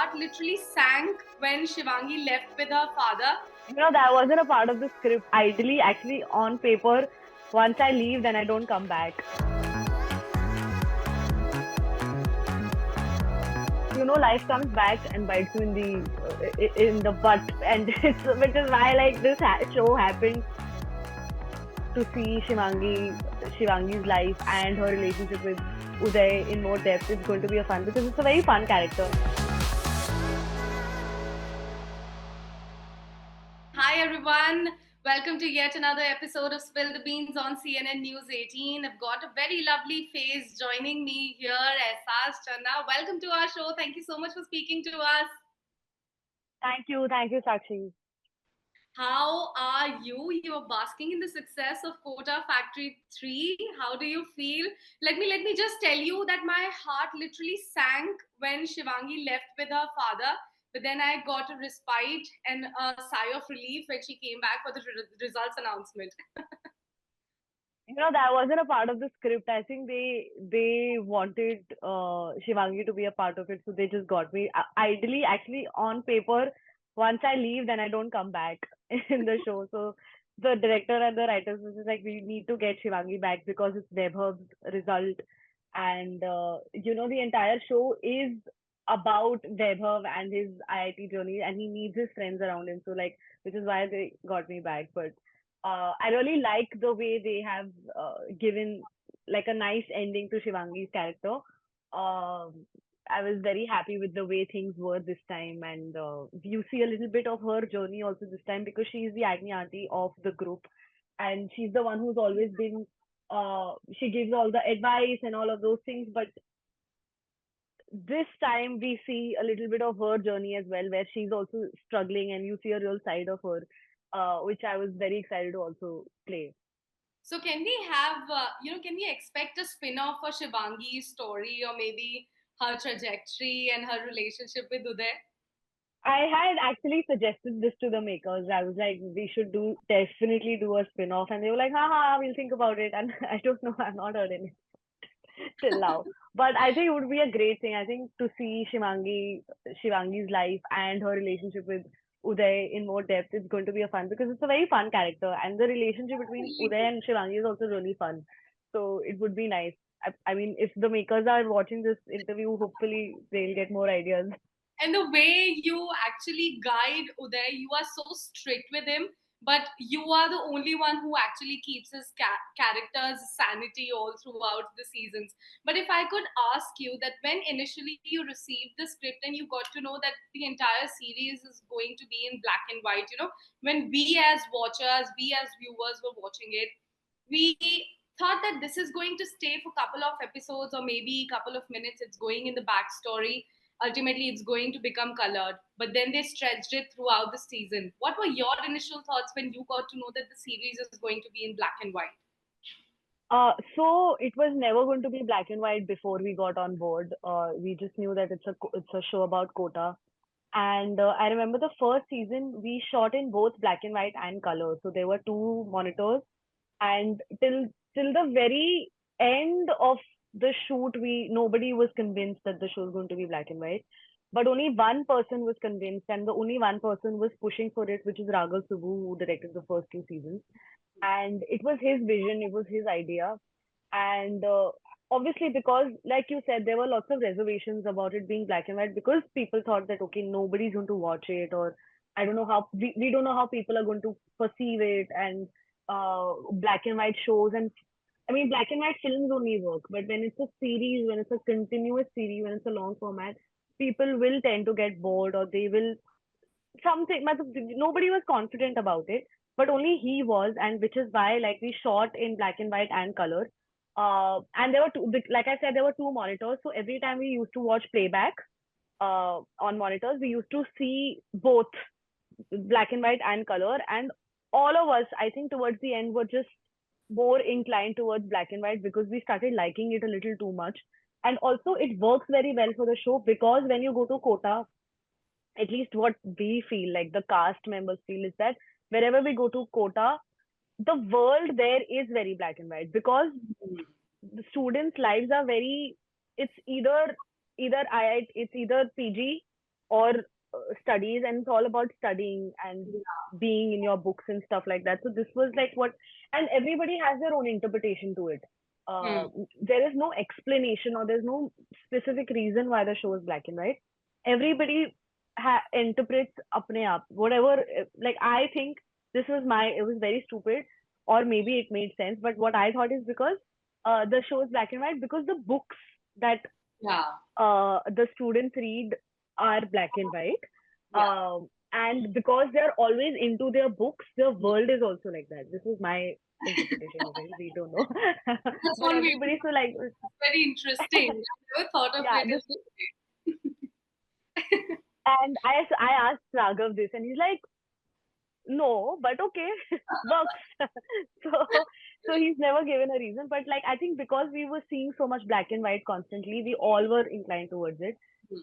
heart literally sank when Shivangi left with her father. That wasn't a part of the script. Ideally, actually, on paper, once I leave, then I don't come back. Life comes back and bites you in the butt, and which is why like this show happened to see Shivangi's life and her relationship with Uday in more depth. It's going to be a fun because it's a very fun character. Hi everyone, welcome to yet another episode of Spill the Beans on CNN News 18. I've got a very lovely face joining me here, Ahsaas Channa. Welcome to our show. Thank you so much for speaking to us. Thank you, Sakshi. How are you? You are basking in the success of Kota Factory 3. How do you feel? Let me just tell you that my heart literally sank when Shivangi left with her father. But then I got a respite and a sigh of relief when she came back for the results announcement. That wasn't a part of the script. I think they wanted Shivangi to be a part of it, so they just got me. Ideally, actually, on paper, once I leave, then I don't come back in the show. So the director and the writers was just like, we need to get Shivangi back because it's Vaibhav's result, and the entire show is about Vaibhav and his IIT journey, and he needs his friends around him. So like, which is why they got me back, but. I really like the way they have given like a nice ending to Shivangi's character. I was very happy with the way things were this time, and you see a little bit of her journey also this time because she is the acne auntie of the group, and she's the one who's always been. She gives all the advice and all of those things, but this time we see a little bit of her journey as well, where she's also struggling, and you see a real side of her, which I was very excited to also play. So can we have, can we expect a spin-off for Shivangi's story or maybe her trajectory and her relationship with Uday? I had actually suggested this to the makers. I was like, we should definitely do a spin-off, and they were like, haha, we'll think about it. And I don't know, I've not heard anything till now. But I think it would be a great thing. I think to see Shivangi's life and her relationship with Uday in more depth is going to be a fun because it's a very fun character, and the relationship between Uday and Shivangi is also really fun. So it would be nice. I mean, if the makers are watching this interview, hopefully they'll get more ideas. And the way you actually guide Uday, you are so strict with him, but you are the only one who actually keeps his character's sanity all throughout the seasons. But if I could ask you that when initially you received the script and you got to know that the entire series is going to be in black and white, when we as watchers, we as viewers were watching it, we thought that this is going to stay for a couple of episodes or maybe a couple of minutes. It's going in the backstory. Ultimately, it's going to become colored. But then they stretched it throughout the season. What were your initial thoughts when you got to know that the series is going to be in black and white? So it was never going to be black and white before we got on board. We just knew that it's a show about Kota. And I remember the first season we shot in both black and white and color. So there were two monitors, and till the very end of the shoot, we nobody was convinced that the show is going to be black and white. But only one person was convinced, and the only one person was pushing for it, which is Raghav Subbu, who directed the first two seasons. And it was his vision, it was his idea, and obviously because like you said there were lots of reservations about it being black and white because people thought that okay, nobody's going to watch it, or I don't know how we don't know how people are going to perceive it, and black and white shows, and I mean black and white films only work, but when it's a series, when it's a continuous series, when it's a long format, people will tend to get bored, or they will something. Nobody was confident about it, but only he was, and which is why like we shot in black and white and color. And there were two, like I said, there were two monitors. So every time we used to watch playback on monitors, we used to see both black and white and color. And all of us, I think, towards the end, were just more inclined towards black and white because we started liking it a little too much. And also, it works very well for the show because when you go to Kota, at least what we feel like the cast members feel is that wherever we go to Kota, the world there is very black and white because the students' lives are very. It's either it's either PG or studies, and it's all about studying and Yeah. being in your books and stuff like that. So this was like what, and everybody has their own interpretation to it. Hmm. There is no explanation or there's no specific reason why the show is black and white. Everybody interprets apne aap, whatever. Like I think this was it was very stupid, or maybe it made sense. But what I thought is because the show is black and white because the books that Yeah. the students read are black and white. Yeah. And because they're always into their books, the world is also like that. This is my interpretation of it. We don't know. That's But one way. everybody so like, Very interesting. I never thought of yeah, it in this, this way. and I asked Raghav this, and he's like, no, but okay, works. So, so he's never given a reason. But like, I think because we were seeing so much black and white constantly, we all were inclined towards it.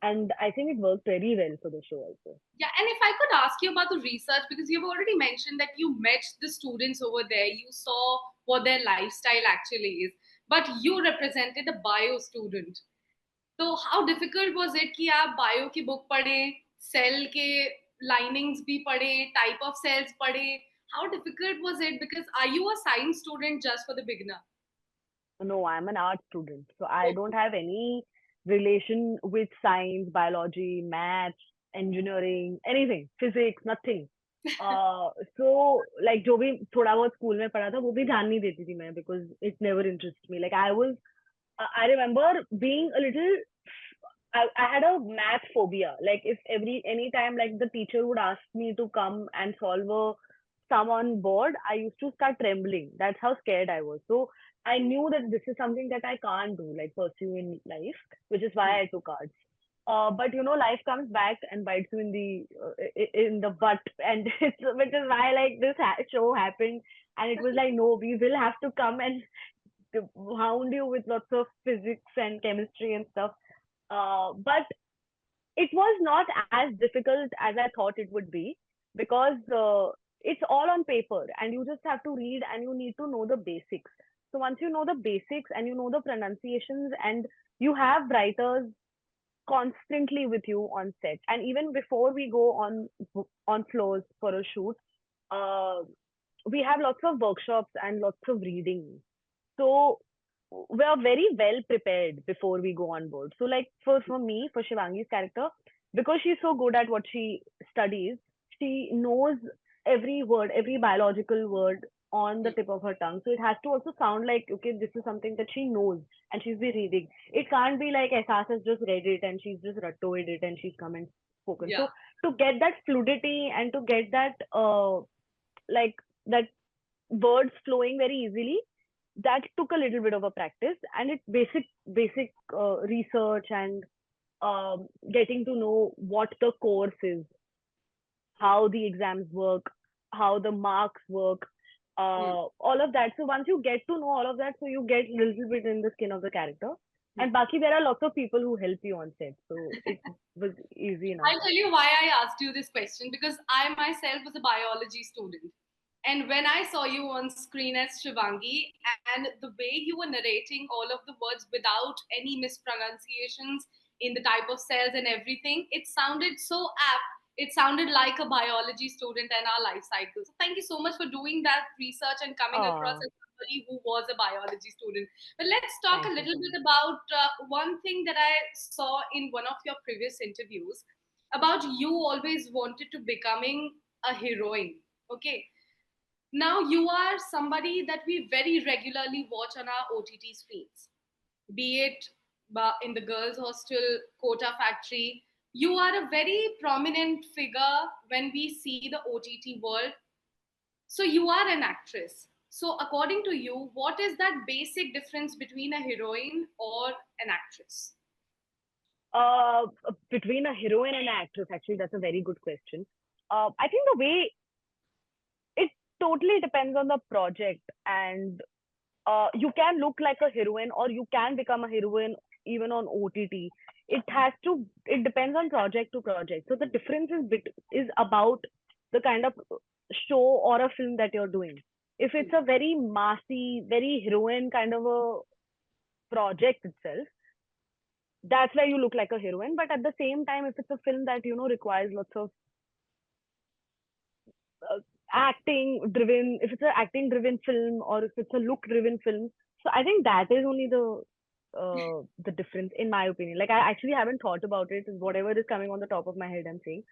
And I think it worked very well for the show also. Yeah, and if I could ask you about the research, because you've already mentioned that you met the students over there, you saw what their lifestyle actually is, but you represented a bio student. तो how difficult was it कि आप bio की book पढ़े, cell के linings भी पढ़े, type of cells पढ़े? How difficult was it? Because are you a science student just for the beginner? No, I'm an art student, so I Oh, don't have any relation with science, biology, maths, engineering, anything, physics, nothing. So like जो भी थोड़ा बहुत school में पढ़ा था वो भी ध्यान नहीं देती थी मैं, because it never interested me. Like I remember being a little, I had a math phobia. Like if any time like the teacher would ask me to come and solve a sum on board, I used to start trembling. That's how scared I was. So I knew that this is something that I can't do, like pursue in life, which is why I took arts. But you know, life comes back and bites you in the butt, and which is why like this show happened, and it was like, no, we will have to come and hound you with lots of physics and chemistry and stuff. But it was not as difficult as I thought it would be, because it's all on paper and you just have to read and you need to know the basics. So once you know the basics and you know the pronunciations, and you have writers constantly with you on set, and even before we go on floors for a shoot, uh, we have lots of workshops and lots of reading. So we are very well prepared before we go on board. So like for me, for Shivangi's character, because she's so good at what she studies, she knows every word, every biological word on the tip of her tongue. So it has to also sound like, okay, this is something that she knows and she's been reading. It can't be like Ahsaas has just read it and she's just rattoed it and she's come and spoken. yeah. So to get that fluidity and to get that like that words flowing very easily, that took a little bit of a practice, and it basic research and getting to know what the course is, how the exams work, how the marks work, Hmm. all of that. So once you get to know all of that, so you get a little bit in the skin of the character. Hmm. And baki, there are lots of people who help you on set, so it was easy enough. I'll tell you why I asked you this question, because I myself was a biology student. And when I saw you on screen as Shivangi, and the way you were narrating all of the words without any mispronunciations in the type of cells and everything, it sounded so apt. It sounded like a biology student and our life cycle. So thank you so much for doing that research and coming across Oh, as somebody who was a biology student. But let's talk a thank you little so bit much. about one thing that I saw in one of your previous interviews about you always wanted to becoming a heroine. Okay, now you are somebody that we very regularly watch on our OTT screens, be it in the girls' hostel, Kota Factory. You are a very prominent figure when we see the OTT world. So you are an actress. So according to you, what is that basic difference between a heroine or an actress? Uh, Between a heroine and an actress, actually, that's a very good question. I think the way it totally depends on the project, and you can look like a heroine or you can become a heroine even on OTT. It depends on project to project. So the difference is about the kind of show or a film that you're doing. If it's a very massy, very heroine kind of a project itself, that's where you look like a heroine. But at the same time, if it's a film that requires lots of uh, acting driven, if it's an acting driven film or if it's a look driven film, so I think that is only the difference in my opinion. Like, I actually haven't thought about it. Whatever is coming on the top of my head, I'm saying.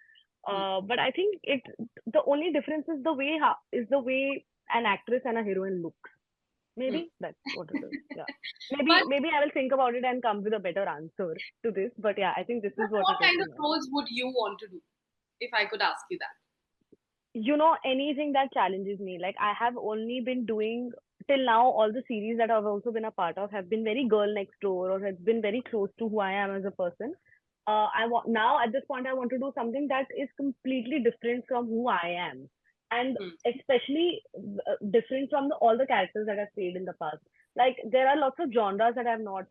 Hmm. But I think the only difference is the way an actress and a heroine looks. Hmm. Maybe that's what it is. Yeah. Maybe But maybe I will think about it and come with a better answer to this. But yeah, I think this is what what it is kind for of now. roles would you want to do, if I could ask you that? Anything that challenges me. Like, I have only been doing till now, all the series that I've also been a part of have been very girl next door or has been very close to who I am as a person. I want now at this point I want to do something that is completely different from who I am, and Hmm. especially different from all the characters that I've played in the past. Like, there are lots of genres that I've not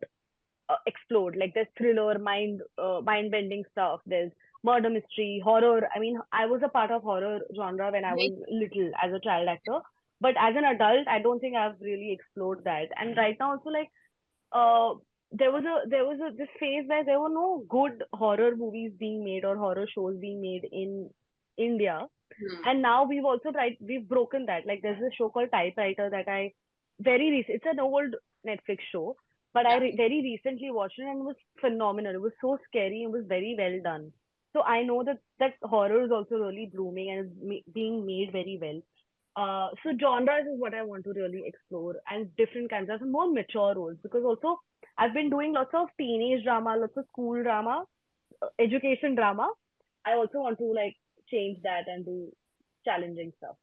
explored. Like, there's thriller, mind bending stuff. There's murder mystery, horror. I mean, I was a part of horror genre when I was Right. little as a child actor, but as an adult, I don't think I've really explored that. And right now, also, like, uh, there was a this phase where there were no good horror movies being made or horror shows being made in India, Hmm. and now we've broken that. Like, there's a show called Typewriter that I it's an old Netflix show, but Yeah. very recently watched it and it was phenomenal. It was so scary. It was very well done. So I know that horror is also really blooming and is being made very well. So genres is what I want to really explore, and different kinds of more mature roles, because also I've been doing lots of teenage drama, lots of school drama, education drama. I also want to, like, change that and do challenging stuff.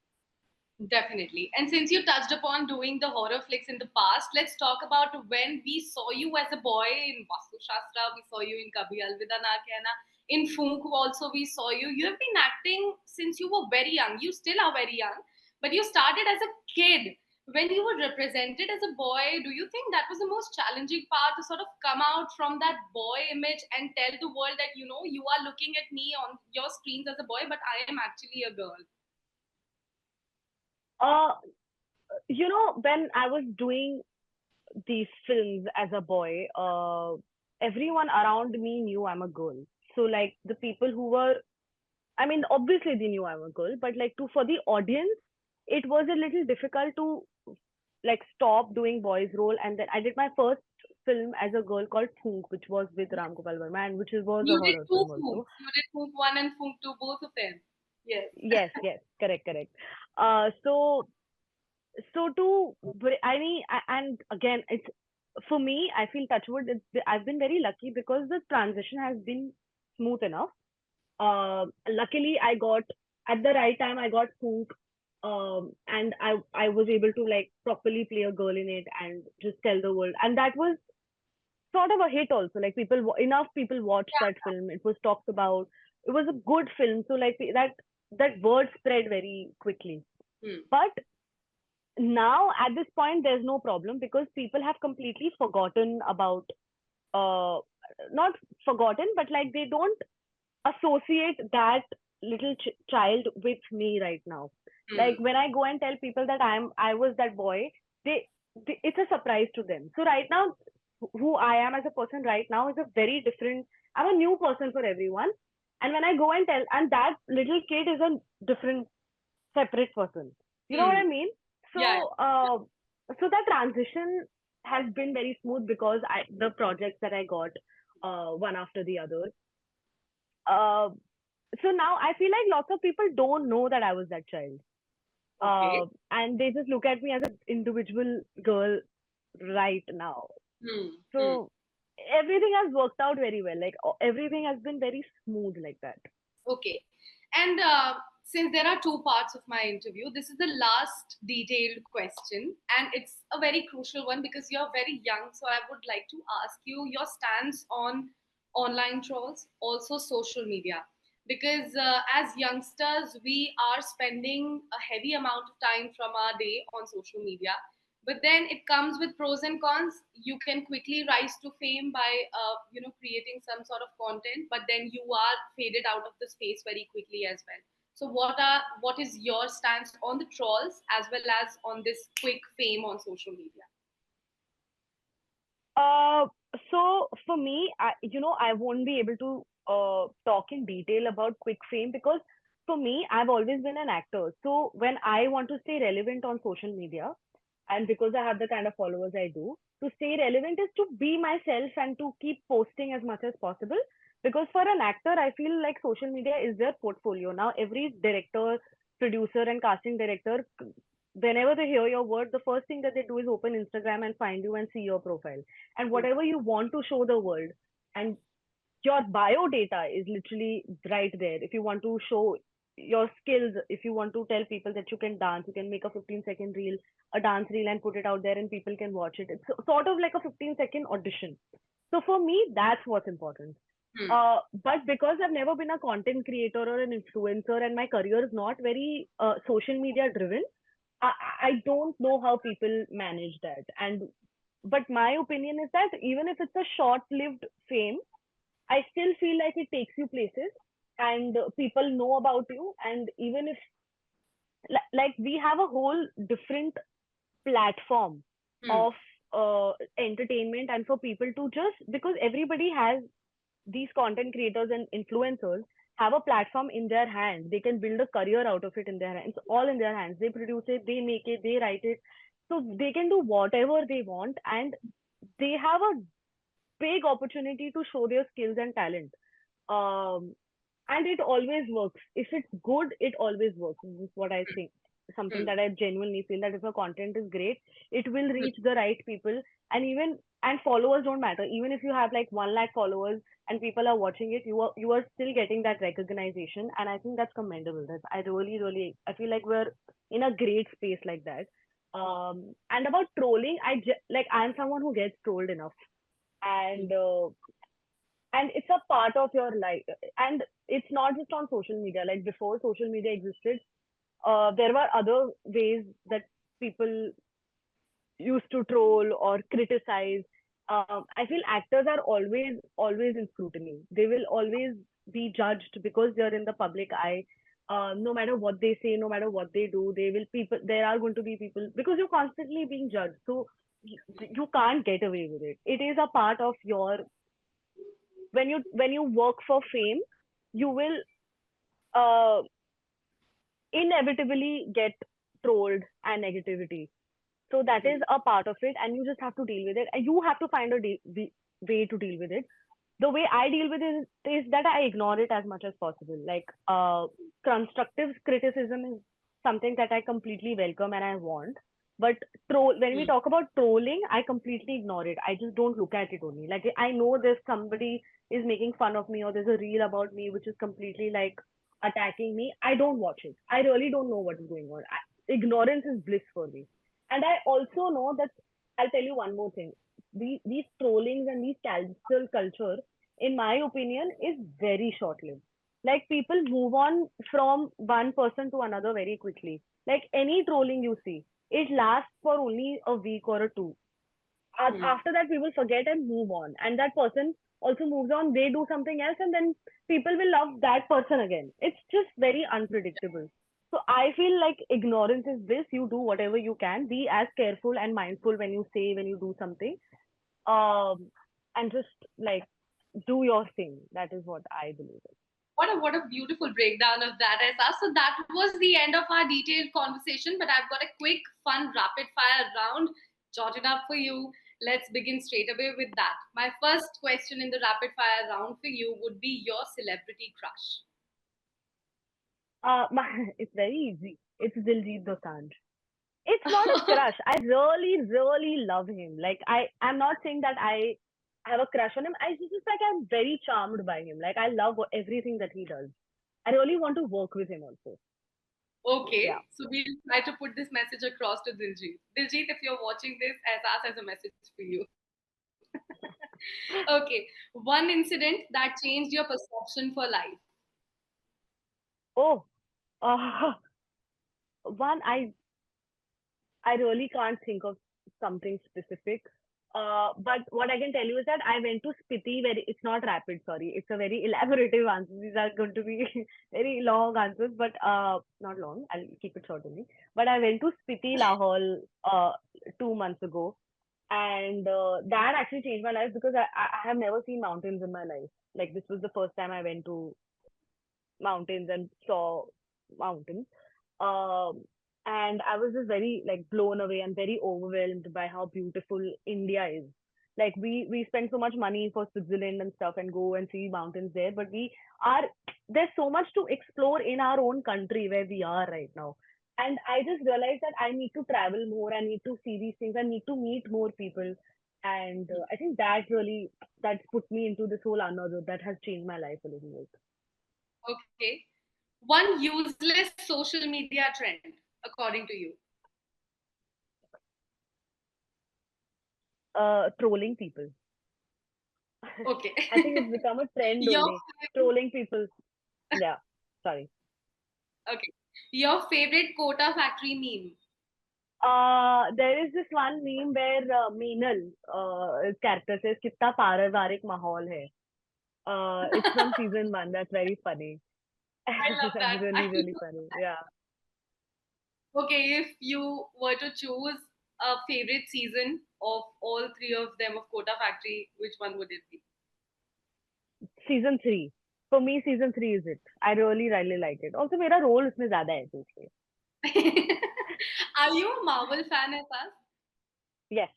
Definitely. And since you touched upon doing the horror flicks in the past, let's talk about when we saw you as a boy in Vastu Shastra, we saw you in Kabhi Alvida Na Kehna, in Fook also we saw you. You have been acting since you were very young. You still are very young, but you started as a kid. When you were represented as a boy, do you think that was the most challenging part, to sort of come out from that boy image and tell the world that, you are looking at me on your screens as a boy, but I am actually a girl? Uh, when I was doing these films as a boy, everyone around me knew I'm a girl. So, like, the people who were, I mean, obviously they knew I'm a girl, but like, for the audience, it was a little difficult to, like, stop doing boys role. And then I did my first film as a girl called Thunk, which was with Ram Gopal Verma, and was a You did horror two film also. Fook. You did Fook 1 and Fook 2, both of them. Yes. Yes, yes, correct, correct. So I mean, and again, it's for me. I feel touchwood. I've been very lucky because the transition has been smooth enough. Luckily, I got at the right time. I got hooked, and I was able to, like, properly play a girl in it and just tell the world. And that was sort of a hit also. Like, enough people watched that film. It was talked about. It was a good film. So, like, that word spread very quickly. Hmm. But now at this point there's no problem because people have completely forgotten about, uh not forgotten, but like, they don't associate that little child with me right now. Like, Hmm. when I go and tell people that I was that boy, they it's a surprise to them. So right now, who I am as a person right now is a very different. I'm a new person for everyone, and when I go and tell, and that little kid is a different, separate person. You know what Hmm. I mean? Yeah. So, that transition has been very smooth because the projects that I got, one after the other. Uh, so now I feel like lots of people don't know that I was that child, Okay. and they just look at me as an individual girl right now. Hmm. Hmm. So everything has worked out very well. Like, everything has been very smooth like that. Okay. And since there are two parts of my interview, this is the last detailed question. And it's a very crucial one because you're very young. So I would like to ask you your stance on online trolls, also social media. Because as youngsters, we are spending a heavy amount of time from our day on social media. But then it comes with pros and cons. You can quickly rise to fame by creating some sort of content, but then you are faded out of the space very quickly as well. So what is your stance on the trolls as well as on this quick fame on social media? Uh, So for me, I won't be able to talk in detail about quick fame because for me, I've always been an actor. So when I want to stay relevant on social media, and because I have the kind of followers I do, to stay relevant is to be myself and to keep posting as much as possible. Because for an actor, I feel like social media is their portfolio. Now, every director, producer, and casting director, whenever they hear your word, the first thing that they do is open Instagram and find you and see your profile and Hmm. whatever you want to show the world. And your bio data is literally right there. If you want to show your skills, if you want to tell people that you can dance, you can make a 15-second reel, a dance reel, and put it out there and people can watch it. It's sort of like a 15-second audition. So for me, that's what's important. Hmm. But because I've never been a content creator or an influencer and my career is not very social media driven, I, I don't know how people manage that. And but my opinion is that even if it's a short-lived fame, I still feel like it takes you places and people know about you. And even if, like, we have a whole different platform Hmm. of entertainment and for people to just because everybody has these content creators and influencers have a platform in their hands. They can build a career out of it in their hands, all in their hands. They produce it, they make it, they write it. So they can do whatever they want and they have a big opportunity to show their skills and talent. Um, and it always works. If it's good, it always works. This is what I think. Something Hmm. that I genuinely feel that if the content is great, it will Hmm. reach the right people. And followers don't matter. Even if you have like 1 lakh followers and people are watching it, you are still getting that recognition. And I think that's commendable. I really, really, I feel like we're in a great space like that. And about trolling, like I'm someone who gets trolled enough, Hmm. and it's a part of your life, and it's not just on social media. Like before social media existed, there were other ways that people used to troll or criticize. I feel actors are always in scrutiny. They will always be judged because they're in the public eye. No matter what they say, no matter what they do, they will people. There are going to be people because you're constantly being judged. So you can't get away with it. It is a part of your when you work for fame, you will uh, inevitably get trolled and negativity. So that Hmm. is a part of it, and you just have to deal with it. And you have to find a way to deal with it. The way I deal with it is that I ignore it as much as possible. Like constructive criticism is something that I completely welcome and I want. But when we Hmm. talk about trolling, I completely ignore it. I just don't look at it only. Like I know there's somebody is making fun of me or there's a reel about me which is completely like attacking me. I don't watch it. I really don't know what is going on. Ignorance is bliss for me. And I also know that I'll tell you one more thing. These trollings and these cancel culture, in my opinion, is very short lived. Like people move on from one person to another very quickly. Like any trolling you see, it lasts for only a week or a two. Hmm. After that, people forget and move on. And that person also moves on, they do something else, and then people will love that person again. It's just very unpredictable. So I feel like ignorance is bliss. You do whatever you can. Be as careful and mindful when you say, when you do something. And just like do your thing. That is what I believe in. What a beautiful breakdown of that, Esa. So that was the end of our detailed conversation, but I've got a quick, fun, rapid fire round jotted up for you. Let's begin straight away with that. My first question in the rapid fire round for you would be your celebrity crush. It's very easy. It's Diljit Dosanjh. It's not a crush. I really, really love him. Like I'm not saying that I have a crush on him. I just like I'm very charmed by him. Like I love everything that he does. I really want to work with him also. Okay, Yeah. so we'll try to put this message across to Diljit. Diljit, if you're watching this, as a message for you. Okay, one incident that changed your perception for life. Oh, uh, one I really can't think of something specific. But what I can tell you is that I went to Spiti. Very, it's not rapid. Sorry, it's a very elaborative answer. These are going to be very long answers, but not long. I'll keep it short only. But I went to Spiti, Lahore, 2 months ago, and that actually changed my life because I have never seen mountains in my life. Like this was the first time I went to mountains and saw mountains. Um, and I was just very like blown away and very overwhelmed by how beautiful India is. Like we spend so much money for Switzerland and stuff and go and see mountains there, but we are there's so much to explore in our own country where we are right now. And I just realized that I need to travel more. I need to see these things. I need to meet more people. And I think that really that's put me into this whole another that has changed my life a little bit. Okay. One useless social media trend, according to you. Trolling people. Okay. I think it's become a trend Your only. Trolling people. Yeah. Sorry. okay. Your favorite Kota Factory meme. There is this one meme where Meenal character says कितना पारिवारिक माहौल है. It's from season one. That's very funny. I love That's that. I really really love funny. Yeah. Okay, if you were to choose a favorite season of all three of them of Kota Factory, which one would it be? Season three. For me, season three is it. I really really like it. Also, मेरा role इसमें ज़्यादा है तो इसलिए. Are you a Marvel fan as us? Yes.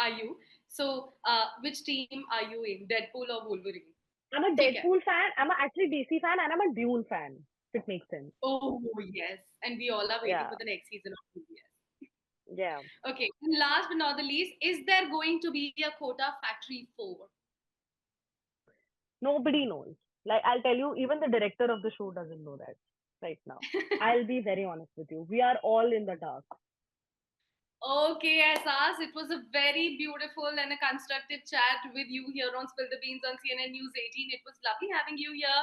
Are you? So, which team are you in? Deadpool or Wolverine? I'm a ठीक है. Deadpool fan. I'm a actually DC fan, and I'm a Dune fan. If it makes sense. Oh yes, and we all are waiting Yeah. for the next season of TBS. Yeah. Okay, and last but not the least, is there going to be a Kota Factory 4? Nobody knows. Like I'll tell you, even the director of the show doesn't know that right now. I'll be very honest with you. We are all in the dark. Okay, Asas, it was a very beautiful and a constructive chat with you here on Spill the Beans on CNN News 18. It was lovely having you here.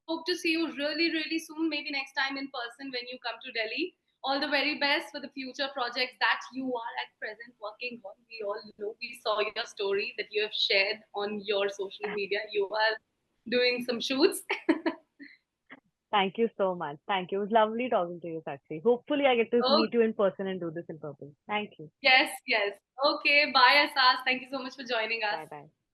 Hope to see you really, really soon, maybe next time in person when you come to Delhi. All the very best for the future projects that you are at present working on. We all know, we saw your story that you have shared on your social media. You are doing some shoots. Thank you so much. Thank you. It was lovely talking to you, Sakshi. Hopefully, I get to Oh, meet you in person and do this in person. Thank you. yes, yes. Okay, bye, Asas. Thank you so much for joining us. Bye bye.